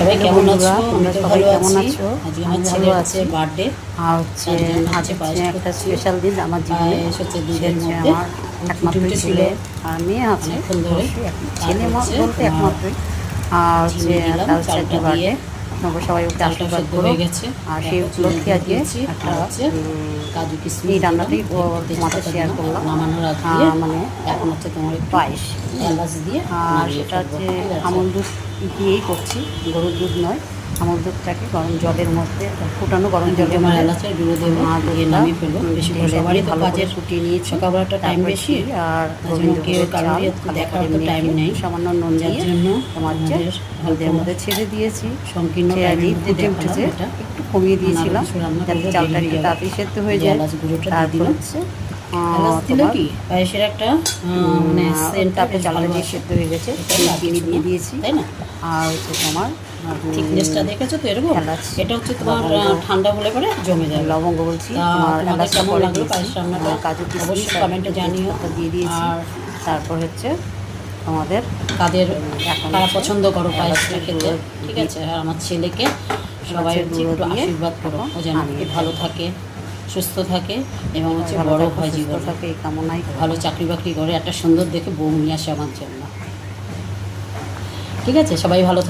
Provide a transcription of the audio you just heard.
সবাই কেমন আছো? আমি তো ভালো কেমন আছি। আছো? আজকে আমি আমার ভালো ছেলের আছি। বার্থডে, আর হচ্ছে হচ্ছে আজ পায়েস একটা করছি। স্পেশাল দিন আমার জীবনে। পায়েস হচ্ছে সে দুধের হচ্ছে মধ্যে আমার ফুটে একমাত্র উঠেছিল ছেলে আর মেয়ে আছে অনেকক্ষণ ধরে। অবশ্যই ছেলে তারপর হচ্ছে বলতে তোমার একমাত্রই। আর হচ্ছে চিনি দিলাম তার হচ্ছে চালটা আজকে দিয়ে, বার্থডে, তোমরা সবাই ওকে চালটা আশীর্বাদ সেদ্ধ করো। হয়ে গেছে। আর সেই দেখো চিনি উপলক্ষে দিয়ে আজকে দিয়েছি, একটা আর হচ্ছে কাজু এই কিশমিশ দিলাম, রান্নাটাই একটু তোমাদের তেজপাতা শেয়ার দিলাম করলাম। নামানোর আগ দিয়ে। মানে এখন হচ্ছে তোমার একটু পায়েস, এলাচ দিয়ে আর নামিয়ে সেটা ফেলবো, হচ্ছে ঠিক আছে? আমুল দুধ দিয়েই করছি, গরুর দুধ নয়। আমুল দুধটাকে গরম জলের মধ্যে ফুটানো গরম জলের আমার মধ্যে এলাচের গুঁড়ো দেবো, দিয়ে দুধটা নামিয়ে ফেলবো। বেশি করে ঢেলে সবারই দিয়ে তো ভালো করে কাজের ফুটিয়ে নিয়েছি। সকালবেলাটা টাইম তারপরে বেশি, ঘি আর তার জন্য কেউ গোবিন্দভোগের চাল কারোরই ভালো দেখার করে তো টাইম মেখে নেই, সামান্য নুন যার দিয়ে জন্য তোমার হচ্ছে আমাদের অল্প দুধের মধ্যে ছেড়ে দিয়েছি। সংকীর্ণ সে টাইমের আগেই মধ্যে ফুটে দেখালাম উঠেছে, এটা। একটু কমিয়ে দিয়েছিলাম কিছু রান্না যাতে করবো, দেরি চালটা হয়ে একটু যাবে। তাড়াতাড়ি সেদ্ধ হয়ে যে যায়। এলাচ গুঁড়োটা দিয়ে তারপর দিলাম। হচ্ছে এলাচ দিলে তোমার কি পায়েসের একটা মানে সেন্টটা তারপরে বেশ চালটা ভালো দিয়ে আসে। সেদ্ধ হয়ে গেছে, এটাই আর চিনি কিছু দিয়ে না, দিয়েছি। তাই না? আর হচ্ছে তোমার থিকনেসটা দেখেছো তো এরকম। এলাচ, এটা হচ্ছে তোমার লবঙ্গ, ঠান্ডা হলে পরে জমে যাবে। লবঙ্গ বলছি, তা তোমার তোমাদের এলাচটা কেমন পরে লাগলো দিয়েছি। পায়েস রান্নাটা কাজু কিশমিশ অবশ্যই আর কমেন্টে জানিও। তেজপাতা দিয়ে দিয়েছি। আর তারপর হচ্ছে আমাদের কাদের এখন কারা হচ্ছে পছন্দ করো পায়েসটা এলাচের খেতে, গুঁড়ো ঠিক দিয়ে, আছে? আর আমার ছেলেকে সবাই এলাচের হচ্ছে গুঁড়ো একটু দিয়ে আশীর্বাদ করো, ও যেন নামিয়ে একটু ভালো থাকে, সুস্থ থাকে এবং হচ্ছে ভালো বড় থাকো, হয় সুস্থ জীবনে, থাকে এই কামনাই করি। ভালো চাকরি বাকরি করে একটা সুন্দর দেখে বউ নিয়ে আসে আমার জন্য, ঠিক আছে? সবাই ভালো থাকো।